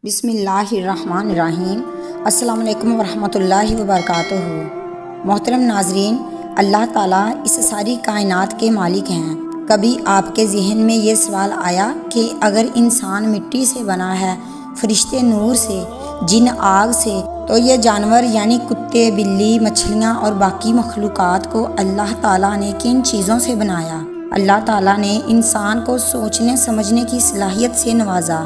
بسم اللہ الرحمن الرحیم۔ السلام علیکم ورحمۃ اللہ وبرکاتہ۔ محترم ناظرین، اللہ تعالیٰ اس ساری کائنات کے مالک ہیں۔ کبھی آپ کے ذہن میں یہ سوال آیا کہ اگر انسان مٹی سے بنا ہے، فرشتے نور سے، جن آگ سے، تو یہ جانور یعنی کتے، بلی، مچھلیاں اور باقی مخلوقات کو اللہ تعالیٰ نے کن چیزوں سے بنایا؟ اللہ تعالیٰ نے انسان کو سوچنے سمجھنے کی صلاحیت سے نوازا،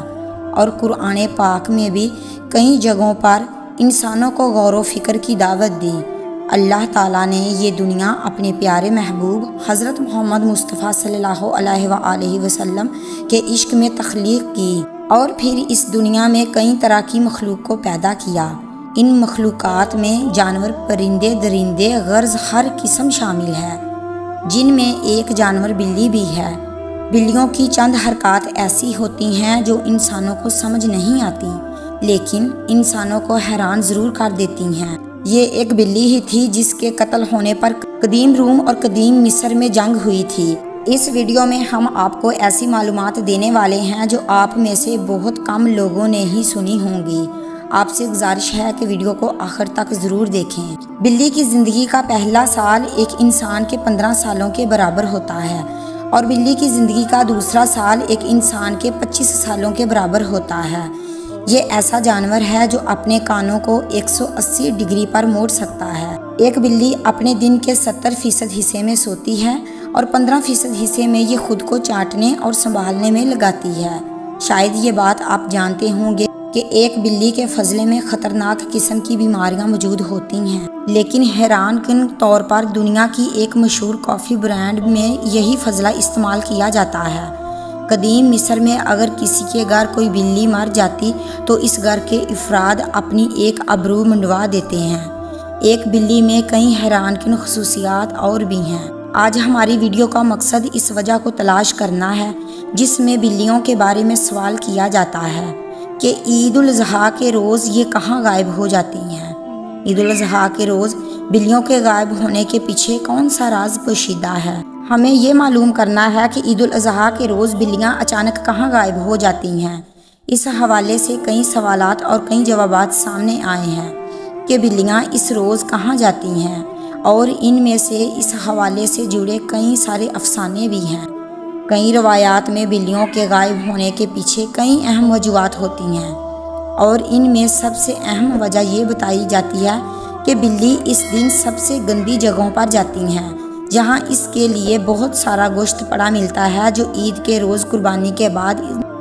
اور قرآن پاک میں بھی کئی جگہوں پر انسانوں کو غور و فکر کی دعوت دی۔ اللہ تعالیٰ نے یہ دنیا اپنے پیارے محبوب حضرت محمد مصطفیٰ صلی اللہ علیہ وآلہ وسلم کے عشق میں تخلیق کی، اور پھر اس دنیا میں کئی طرح کی مخلوق کو پیدا کیا۔ ان مخلوقات میں جانور، پرندے، درندے، غرض ہر قسم شامل ہے، جن میں ایک جانور بلی بھی ہے۔ بلیوں کی چند حرکات ایسی ہوتی ہیں جو انسانوں کو سمجھ نہیں آتی، لیکن انسانوں کو حیران ضرور کر دیتی ہیں۔ یہ ایک بلی ہی تھی جس کے قتل ہونے پر قدیم روم اور قدیم مصر میں جنگ ہوئی تھی۔ اس ویڈیو میں ہم آپ کو ایسی معلومات دینے والے ہیں جو آپ میں سے بہت کم لوگوں نے ہی سنی ہوں گی۔ آپ سے گزارش ہے کہ ویڈیو کو آخر تک ضرور دیکھیں۔ بلی کی زندگی کا پہلا سال ایک انسان کے 15 سالوں کے برابر ہوتا ہے، اور بلی کی زندگی کا دوسرا سال ایک انسان کے 25 سالوں کے برابر ہوتا ہے۔ یہ ایسا جانور ہے جو اپنے کانوں کو 180 ڈگری پر موڑ سکتا ہے۔ ایک بلی اپنے دن کے 70% حصے میں سوتی ہے، اور 15% حصے میں یہ خود کو چاٹنے اور سنبھالنے میں لگاتی ہے۔ شاید یہ بات آپ جانتے ہوں گے کہ ایک بلی کے فضلے میں خطرناک قسم کی بیماریاں موجود ہوتی ہیں، لیکن حیران کن طور پر دنیا کی ایک مشہور کافی برانڈ میں یہی فضلہ استعمال کیا جاتا ہے۔ قدیم مصر میں اگر کسی کے گھر کوئی بلی مر جاتی تو اس گھر کے افراد اپنی ایک ابرو منڈوا دیتے ہیں۔ ایک بلی میں کئی حیران کن خصوصیات اور بھی ہیں۔ آج ہماری ویڈیو کا مقصد اس وجہ کو تلاش کرنا ہے جس میں بلیوں کے بارے میں سوال کیا جاتا ہے کہ عید الاضحیٰ کے روز یہ کہاں غائب ہو جاتی ہیں۔ عید الاضحیٰ کے روز بلیوں کے غائب ہونے کے پیچھے کون سا راز پوشیدہ ہے؟ ہمیں یہ معلوم کرنا ہے کہ عید الاضحیٰ کے روز بلیاں اچانک کہاں غائب ہو جاتی ہیں۔ اس حوالے سے کئی سوالات اور کئی جوابات سامنے آئے ہیں کہ بلیاں اس روز کہاں جاتی ہیں، اور ان میں سے اس حوالے سے جڑے کئی سارے افسانے بھی ہیں۔ کئی روایات میں بلیوں کے غائب ہونے کے پیچھے کئی اہم وجوہات ہوتی ہیں، اور ان میں سب سے اہم وجہ یہ بتائی جاتی ہے کہ بلی اس دن سب سے گندی جگہوں پر جاتی ہیں، جہاں اس کے لیے بہت سارا گوشت پڑا ملتا ہے جو عید کے روز قربانی کے بعد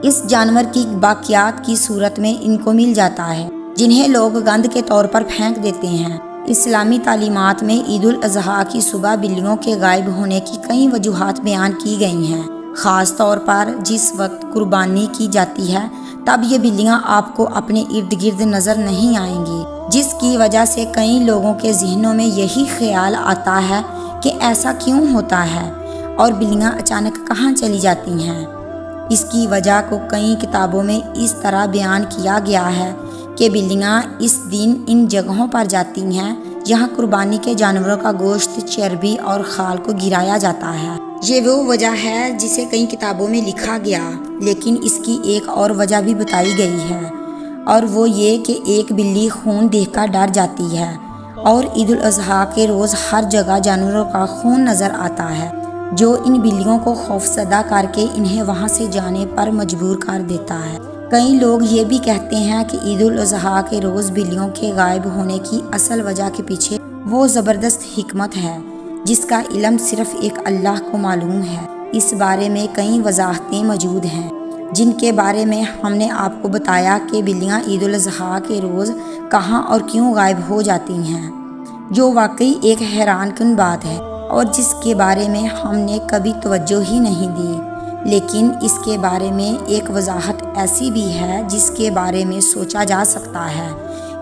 اس جانور کی باقیات کی صورت میں ان کو مل جاتا ہے، جنہیں لوگ گند کے طور پر پھینک دیتے ہیں۔ اسلامی تعلیمات میں عید الاضحیٰ کی صبح بلیوں کے غائب ہونے کی کئی وجوہات بیان کی گئی ہیں۔ خاص طور پر جس وقت قربانی کی جاتی ہے تب یہ بلیاں آپ کو اپنے ارد گرد نظر نہیں آئیں گی، جس کی وجہ سے کئی لوگوں کے ذہنوں میں یہی خیال آتا ہے کہ ایسا کیوں ہوتا ہے اور بلیاں اچانک کہاں چلی جاتی ہیں۔ اس کی وجہ کو کئی کتابوں میں اس طرح بیان کیا گیا ہے کہ بلیاں اس دن ان جگہوں پر جاتی ہیں جہاں قربانی کے جانوروں کا گوشت، چربی اور خال کو گرایا جاتا ہے۔ یہ وہ وجہ ہے جسے کئی کتابوں میں لکھا گیا، لیکن اس کی ایک اور وجہ بھی بتائی گئی ہے، اور وہ یہ کہ ایک بلی خون دیکھ کر ڈر جاتی ہے، اور عید الاضحیٰ کے روز ہر جگہ جانوروں کا خون نظر آتا ہے جو ان بلیوں کو خوفزدہ کر کے انہیں وہاں سے جانے پر مجبور کر دیتا ہے۔ کئی لوگ یہ بھی کہتے ہیں کہ عید الاضحیٰ کے روز بلیوں کے غائب ہونے کی اصل وجہ کے پیچھے وہ زبردست حکمت ہے جس کا علم صرف ایک اللہ کو معلوم ہے۔ اس بارے میں کئی وضاحتیں موجود ہیں جن کے بارے میں ہم نے آپ کو بتایا کہ بلیاں عید الاضحیٰ کے روز کہاں اور کیوں غائب ہو جاتی ہیں، جو واقعی ایک حیران کن بات ہے اور جس کے بارے میں ہم نے کبھی توجہ ہی نہیں دی۔ لیکن اس کے بارے میں ایک وضاحت ایسی بھی ہے جس کے بارے میں سوچا جا سکتا ہے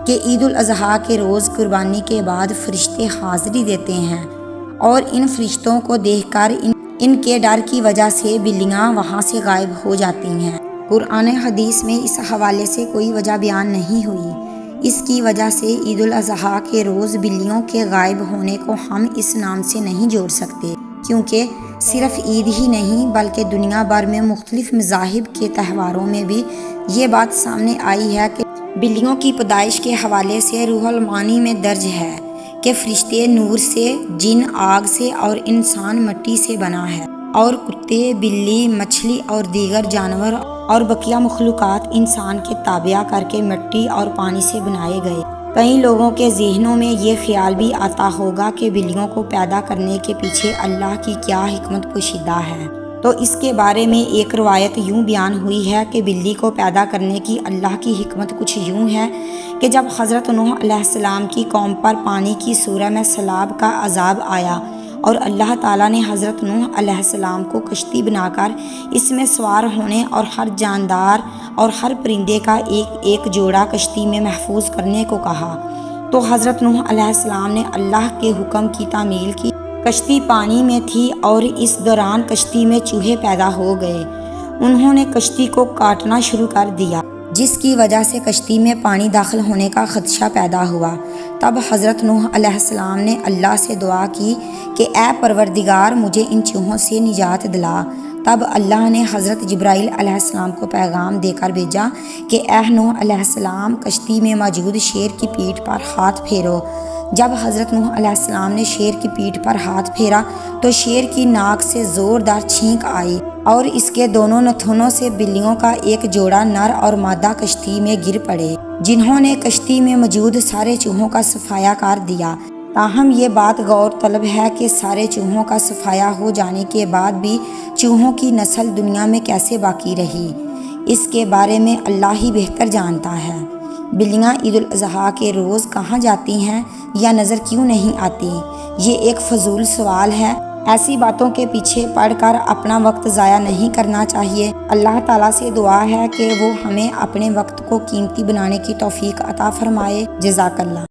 کہ عید الاضحیٰ کے روز قربانی کے بعد فرشتے حاضری دیتے ہیں، اور ان فرشتوں کو دیکھ کر ان کے ڈر کی وجہ سے بلیاں وہاں سے غائب ہو جاتی ہیں۔ قرآن حدیث میں اس حوالے سے کوئی وجہ بیان نہیں ہوئی۔ اس کی وجہ سے عید الاضحیٰ کے روز بلیوں کے غائب ہونے کو ہم اس نام سے نہیں جوڑ سکتے، کیونکہ صرف عید ہی نہیں بلکہ دنیا بھر میں مختلف مذاہب کے تہواروں میں بھی یہ بات سامنے آئی ہے کہ بلیوں کی پیدائش کے حوالے سے روح المعانی میں درج ہے کہ فرشتے نور سے، جن آگ سے اور انسان مٹی سے بنا ہے، اور کتے، بلی، مچھلی اور دیگر جانور اور بقیہ مخلوقات انسان کے تابع کر کے مٹی اور پانی سے بنائے گئے۔ کئی لوگوں کے ذہنوں میں یہ خیال بھی آتا ہوگا کہ بلیوں کو پیدا کرنے کے پیچھے اللہ کی کیا حکمت پوشیدہ ہے۔ تو اس کے بارے میں ایک روایت یوں بیان ہوئی ہے کہ بلی کو پیدا کرنے کی اللہ کی حکمت کچھ یوں ہے کہ جب حضرت نوح علیہ السلام کی قوم پر پانی کی صورت میں سیلاب کا عذاب آیا اور اللہ تعالیٰ نے حضرت نوح علیہ السلام کو کشتی بنا کر اس میں سوار ہونے اور ہر جاندار اور ہر پرندے کا ایک ایک جوڑا کشتی میں محفوظ کرنے کو کہا، تو حضرت نوح علیہ السلام نے اللہ کے حکم کی تعمیل کی۔ کشتی پانی میں تھی اور اس دوران کشتی میں چوہے پیدا ہو گئے۔ انہوں نے کشتی کو کاٹنا شروع کر دیا، جس کی وجہ سے کشتی میں پانی داخل ہونے کا خدشہ پیدا ہوا۔ تب حضرت نوح علیہ السلام نے اللہ سے دعا کی کہ اے پروردگار، مجھے ان چوہوں سے نجات دلا۔ تب اللہ نے حضرت جبرائیل علیہ السلام کو پیغام دے کر بھیجا کہ اے نوح علیہ السلام، کشتی میں موجود شیر کی پیٹھ پر ہاتھ پھیرو۔ جب حضرت نوح علیہ السلام نے شیر کی پیٹھ پر ہاتھ پھیرا تو شیر کی ناک سے زوردار چھینک آئی اور اس کے دونوں نتھنوں سے بلیوں کا ایک جوڑا نر اور مادہ کشتی میں گر پڑے، جنہوں نے کشتی میں موجود سارے چوہوں کا صفایا کر دیا۔ تاہم یہ بات غور طلب ہے کہ سارے چوہوں کا صفایا ہو جانے کے بعد بھی چوہوں کی نسل دنیا میں کیسے باقی رہی، اس کے بارے میں اللہ ہی بہتر جانتا ہے۔ بلیاں عید الاضحیٰ کے روز کہاں جاتی ہیں یا نظر کیوں نہیں آتی؟ یہ ایک فضول سوال ہے۔ ایسی باتوں کے پیچھے پڑ کر اپنا وقت ضائع نہیں کرنا چاہیے۔ اللہ تعالیٰ سے دعا ہے کہ وہ ہمیں اپنے وقت کو قیمتی بنانے کی توفیق عطا فرمائے۔ جزاک اللہ۔